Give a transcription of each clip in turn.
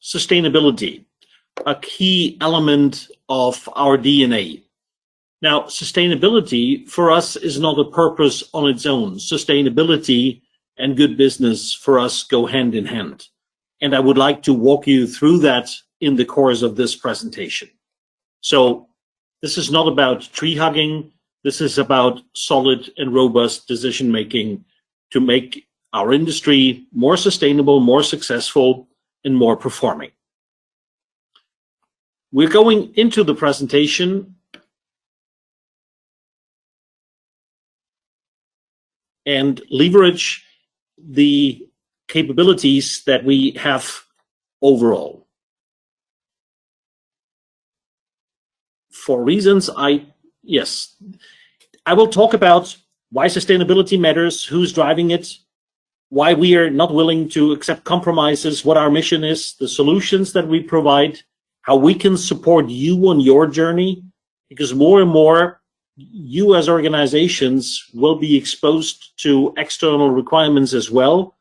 sustainability, a key element of our DNA. Now, sustainability for us is not a purpose on its own. Sustainability and good business for us go hand in hand. And I would like to walk you through that in the course of this presentation. So this is not about tree hugging. This is about solid and robust decision making to make our industry more sustainable, more successful, and more performing. We're going into the presentation and leverage the capabilities that we have overall. For reasons I will talk about why sustainability matters, who's driving it, why we are not willing to accept compromises, what our mission is, the solutions that we provide, how we can support you on your journey, because more and more you as organizations will be exposed to external requirements as well.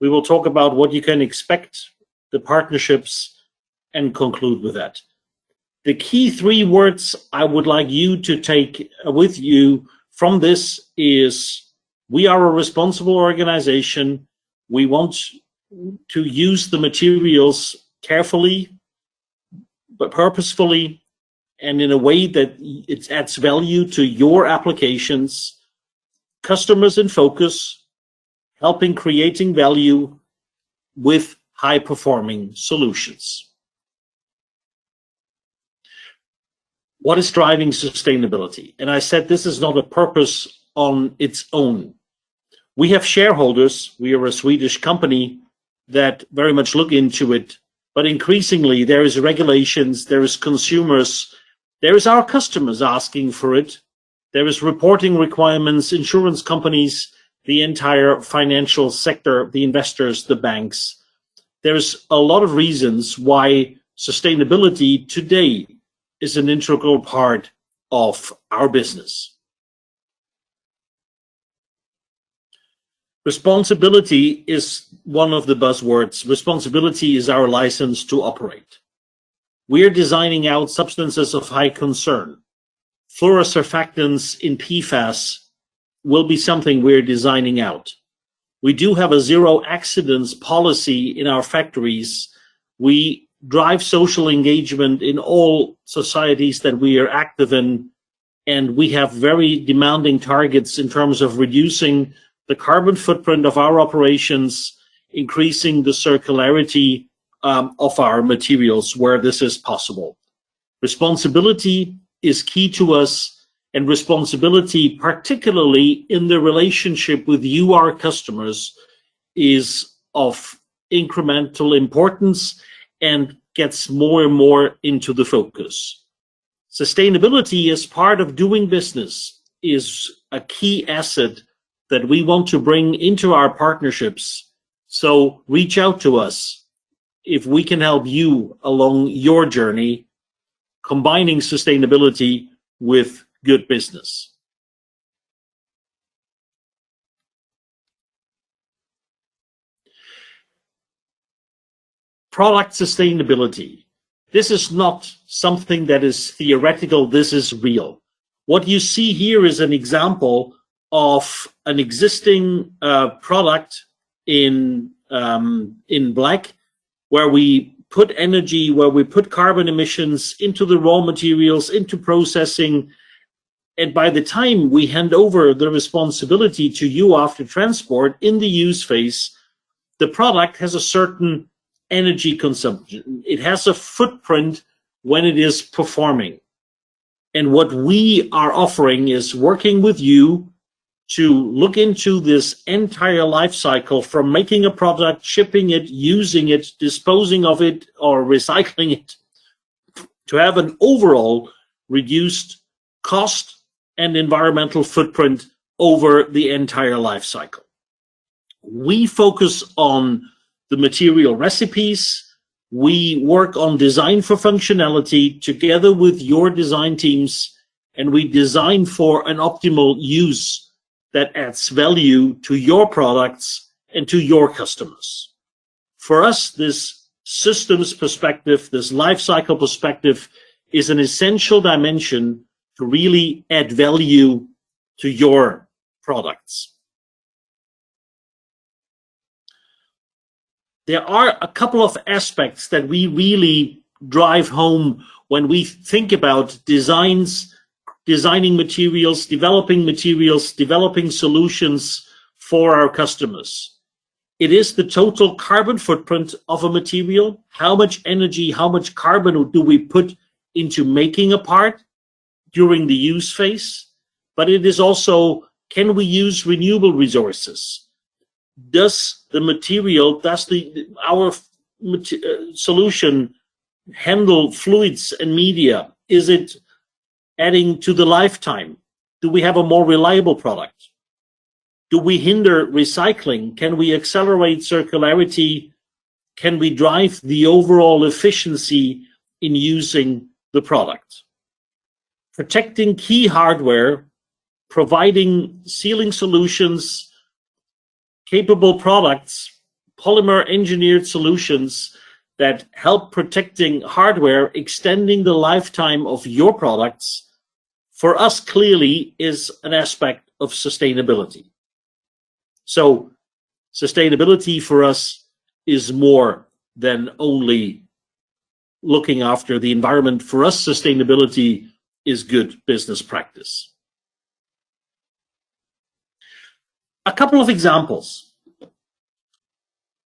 We will talk about what you can expect, the partnerships, and conclude with that. The key 3 words I would like you to take with you from this is: we are a responsible organization. We want to use the materials carefully, but purposefully, and in a way that it adds value to your applications. Customers in focus, helping creating value with high-performing solutions. What is driving sustainability? And I said this is not a purpose on its own. We have shareholders, we are a Swedish company, that very much look into it, but increasingly there is regulations, there is consumers, there is our customers asking for it, there is reporting requirements, insurance companies, the entire financial sector, the investors, the banks. There's a lot of reasons why sustainability today is an integral part of our business. Responsibility is one of the buzzwords. Responsibility is our license to operate. We're designing out substances of high concern. Fluorosurfactants in PFAS will be something we're designing out. We do have a zero accidents policy in our factories. We drive social engagement in all societies that we are active in, and we have very demanding targets in terms of reducing the carbon footprint of our operations, increasing the circularity of our materials where this is possible. Responsibility is key to us, and responsibility, particularly in the relationship with you, our customers, is of incremental importance and gets more and more into the focus. Sustainability as part of doing business is a key asset that we want to bring into our partnerships. So reach out to us if we can help you along your journey, combining sustainability with good business. Product sustainability. This is not something that is theoretical, this is real. What you see here is an example of an existing product in black, where we put energy, where we put carbon emissions into the raw materials, into processing, and by the time we hand over the responsibility to you after transport in the use phase, the product has a certain energy consumption. It has a footprint when it is performing. And what we are offering is working with you to look into this entire life cycle, from making a product, shipping it, using it, disposing of it, or recycling it, to have an overall reduced cost and environmental footprint over the entire life cycle. We focus on the material recipes. We work on design for functionality together with your design teams, and we design for an optimal use that adds value to your products and to your customers. For us, this systems perspective, this life cycle perspective is an essential dimension to really add value to your products. There are a couple of aspects that we really drive home when we think about designing materials, developing solutions for our customers. It is the total carbon footprint of a material. How much energy, how much carbon do we put into making a part during the use phase? But it is also, can we use renewable resources? Does the material, our solution handle fluids and media? Is it adding to the lifetime? Do we have a more reliable product? Do we hinder recycling? Can we accelerate circularity? Can we drive the overall efficiency in using the product? Protecting key hardware, providing sealing solutions, capable products, polymer engineered solutions that help protecting hardware, extending the lifetime of your products, for us clearly is an aspect of sustainability. So sustainability for us is more than only looking after the environment. For us, sustainability is good business practice. A couple of examples.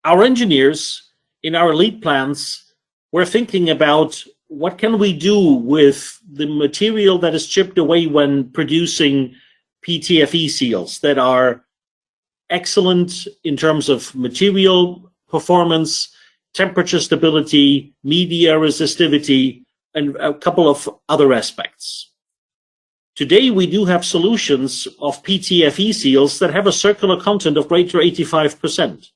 Our engineers in our lead plants were thinking about what can we do with the material that is chipped away when producing PTFE seals that are excellent in terms of material performance, temperature stability, media resistivity, and a couple of other aspects. Today, we do have solutions of PTFE seals that have a circular content of greater 85%.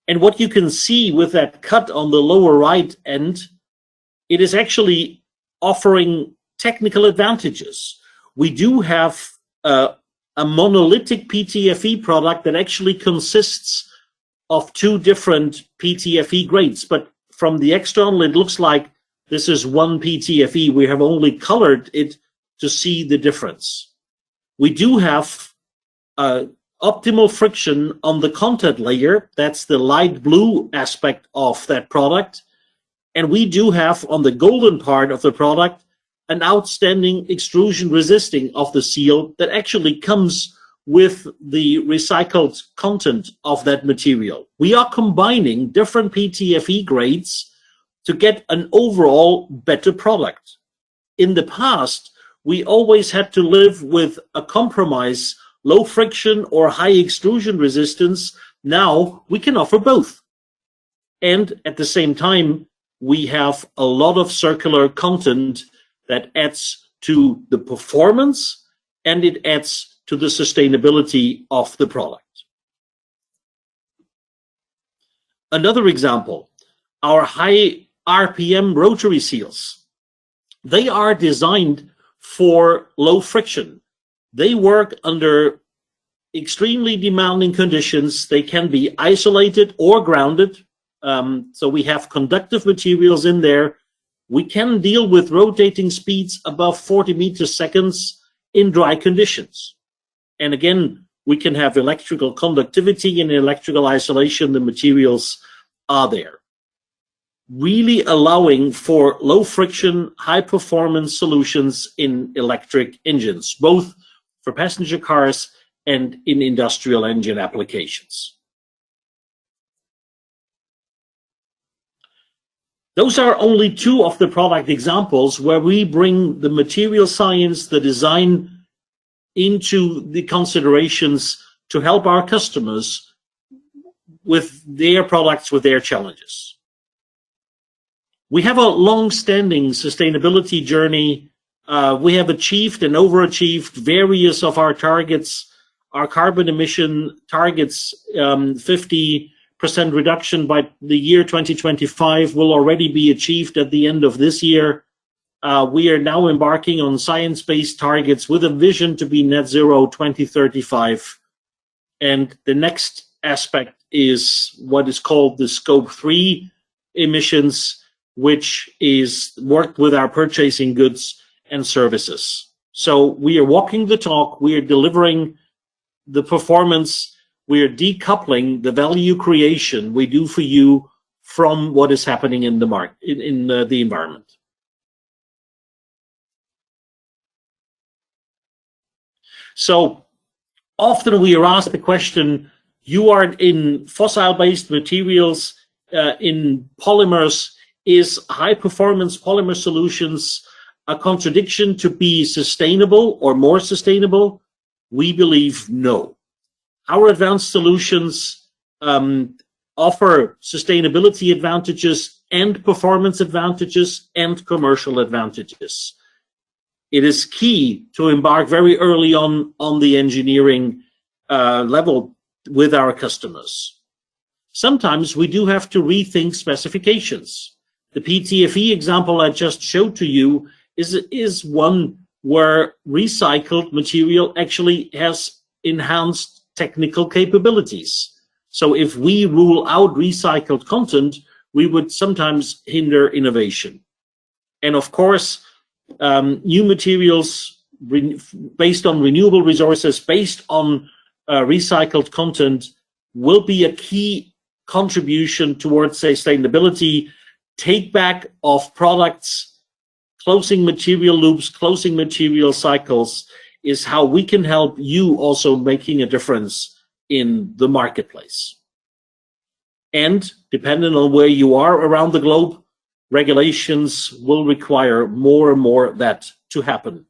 And what you can see with that cut on the lower right end, it is actually offering technical advantages. We do have a monolithic PTFE product that actually consists of two different PTFE grades. But from the external, it looks like this is one PTFE. We have only colored it to see the difference. We do have optimal friction on the contact layer. That's the light blue aspect of that product. And we do have on the golden part of the product an outstanding extrusion resisting of the seal that actually comes with the recycled content of that material. We are combining different PTFE grades to get an overall better product. In the past, we always had to live with a compromise, low friction or high extrusion resistance. Now we can offer both. And at the same time, we have a lot of circular content that adds to the performance and it adds to the sustainability of the product. Another example, our high RPM rotary seals. They are designed for low friction. They work under extremely demanding conditions. They can be isolated or grounded. So we have conductive materials in there. We can deal with rotating speeds above 40 meters seconds in dry conditions. And again, we can have electrical conductivity and electrical isolation. The materials are there, really allowing for low friction, high performance solutions in electric engines, both for passenger cars and in industrial engine applications. Those are only two of the product examples where we bring the material science, the design into the considerations to help our customers with their products, with their challenges. We have a long-standing sustainability journey. We have achieved and overachieved various of our targets. Our carbon emission targets, 50% reduction by the year 2025 will already be achieved at the end of this year. We are now embarking on science-based targets with a vision to be net zero 2035. And the next aspect is what is called the scope 3 emissions, which is worked with our purchasing goods and services. So we are walking the talk, we are delivering the performance, we are decoupling the value creation we do for you from what is happening in the market, in the environment. So often we are asked the question, you are in fossil-based materials, in polymers, is high-performance polymer solutions a contradiction to be sustainable or more sustainable? We believe no. Our advanced solutions offer sustainability advantages and performance advantages and commercial advantages. It is key to embark very early on the engineering level with our customers. Sometimes we do have to rethink specifications. The PTFE example I just showed to you is one where recycled material actually has enhanced technical capabilities. So if we rule out recycled content, we would sometimes hinder innovation. And of course, new materials based on renewable resources, based on recycled content, will be a key contribution towards sustainability. Take back of products, closing material loops, closing material cycles is how we can help you also making a difference in the marketplace. And depending on where you are around the globe, regulations will require more and more of that to happen.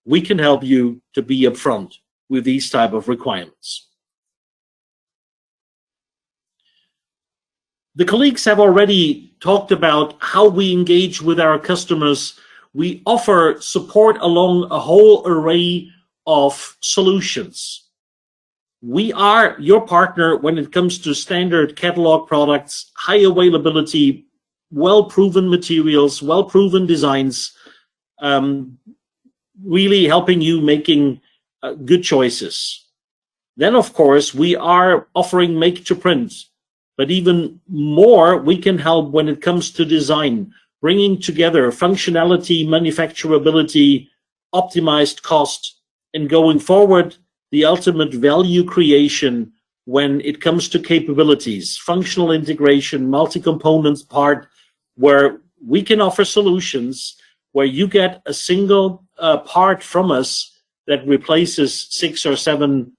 We can help you to be upfront with these type of requirements. The colleagues have already talked about how we engage with our customers. We offer support along a whole array of solutions. We are your partner when it comes to standard catalog products, high availability, well-proven materials, well-proven designs, really helping you making good choices. Then, of course, we are offering make-to-print, but even more, we can help when it comes to design, bringing together functionality, manufacturability, optimized cost, and going forward, the ultimate value creation when it comes to capabilities, functional integration, multi-components part, where we can offer solutions where you get a single part from us that replaces 6 or 7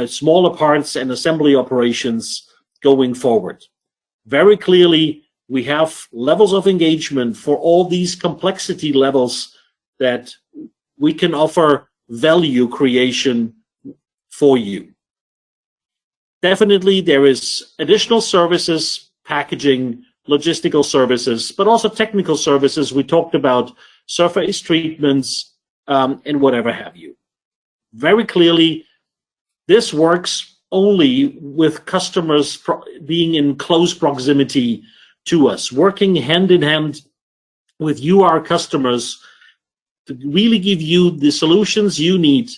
smaller parts and assembly operations going forward. Very clearly, we have levels of engagement for all these complexity levels that we can offer value creation for you. Definitely, there is additional services, packaging, logistical services, but also technical services. We talked about surface treatments and whatever have you. Very clearly, this works only with customers being in close proximity to us, working hand in hand with you, our customers, to really give you the solutions you need,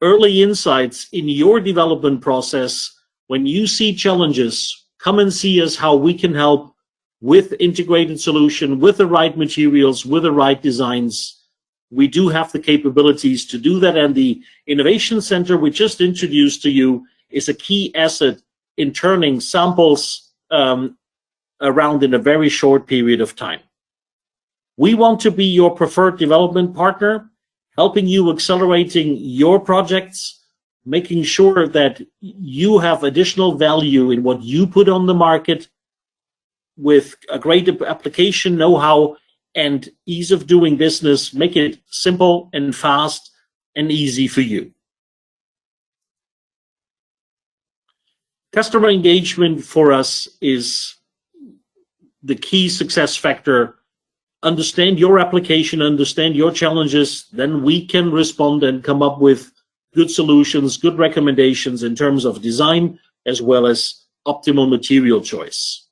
early insights in your development process. When you see challenges, come and see us how we can help with integrated solution, with the right materials, with the right designs. We do have the capabilities to do that, and the Innovation Center we just introduced to you is a key asset in turning samples around in a very short period of time. We want to be your preferred development partner, helping you accelerating your projects, making sure that you have additional value in what you put on the market with a great application know-how and ease of doing business, make it simple and fast and easy for you. Customer engagement for us is the key success factor. Understand your application, understand your challenges, then we can respond and come up with good solutions, good recommendations in terms of design, as well as optimal material choice.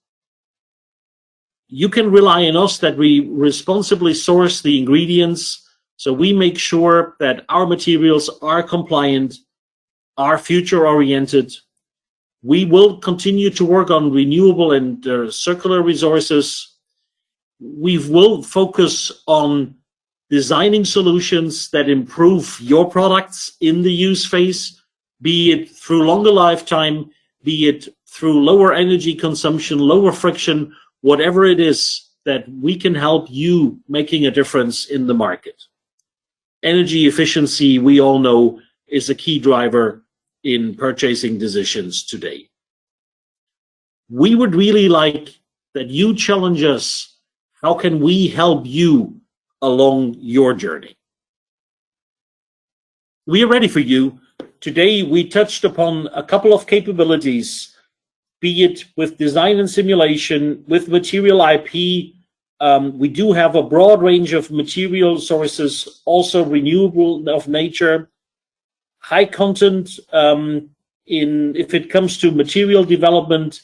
You can rely on us that we responsibly source the ingredients, so we make sure that our materials are compliant, are future-oriented. We will continue to work on renewable and circular resources. We will focus on designing solutions that improve your products in the use phase, be it through longer lifetime, be it through lower energy consumption, lower friction, whatever it is that we can help you making a difference in the market. Energy efficiency, we all know, is a key driver in purchasing decisions today. We would really like that you challenge us. How can we help you along your journey? We are ready for you. Today, we touched upon a couple of capabilities, be it with design and simulation, with material IP. We do have a broad range of material sources, also renewable of nature, high content if it comes to material development.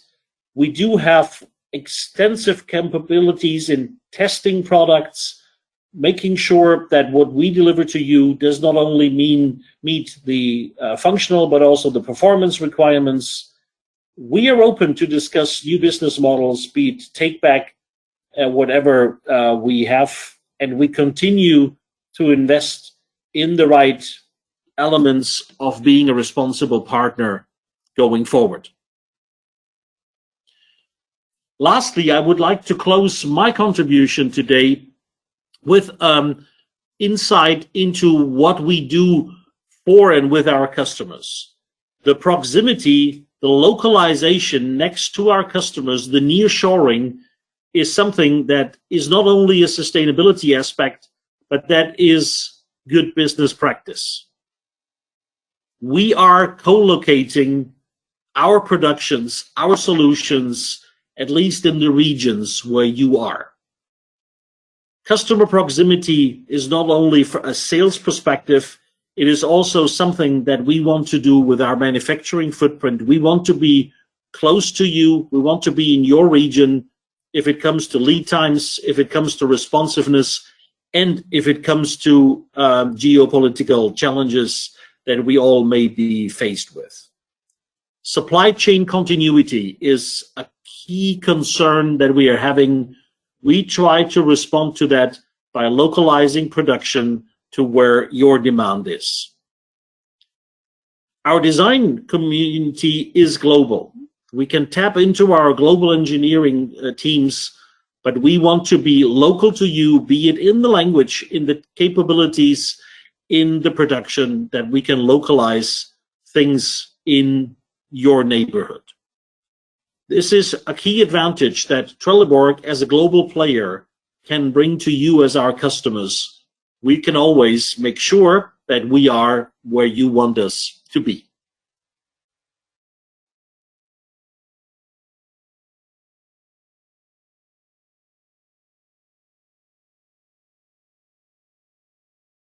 We do have extensive capabilities in testing products, making sure that what we deliver to you does not only meet the functional, but also the performance requirements. We are open to discuss new business models, be it take back, whatever we have, and we continue to invest in the right elements of being a responsible partner going forward. Lastly, I would like to close my contribution today with insight into what we do for and with our customers. The proximity, the localization next to our customers, the nearshoring, is something that is not only a sustainability aspect, but that is good business practice. We are co-locating our productions, our solutions, at least in the regions where you are. Customer proximity is not only for a sales perspective, it is also something that we want to do with our manufacturing footprint. We want to be close to you. We want to be in your region if it comes to lead times, if it comes to responsiveness, and if it comes to geopolitical challenges that we all may be faced with. Supply chain continuity is a key concern that we are having. We try to respond to that by localizing production to where your demand is. Our design community is global. We can tap into our global engineering teams, but we want to be local to you, be it in the language, in the capabilities, in the production, that we can localize things in your neighborhood. This is a key advantage that Trelleborg, as a global player, can bring to you as our customers. We can always make sure that we are where you want us to be.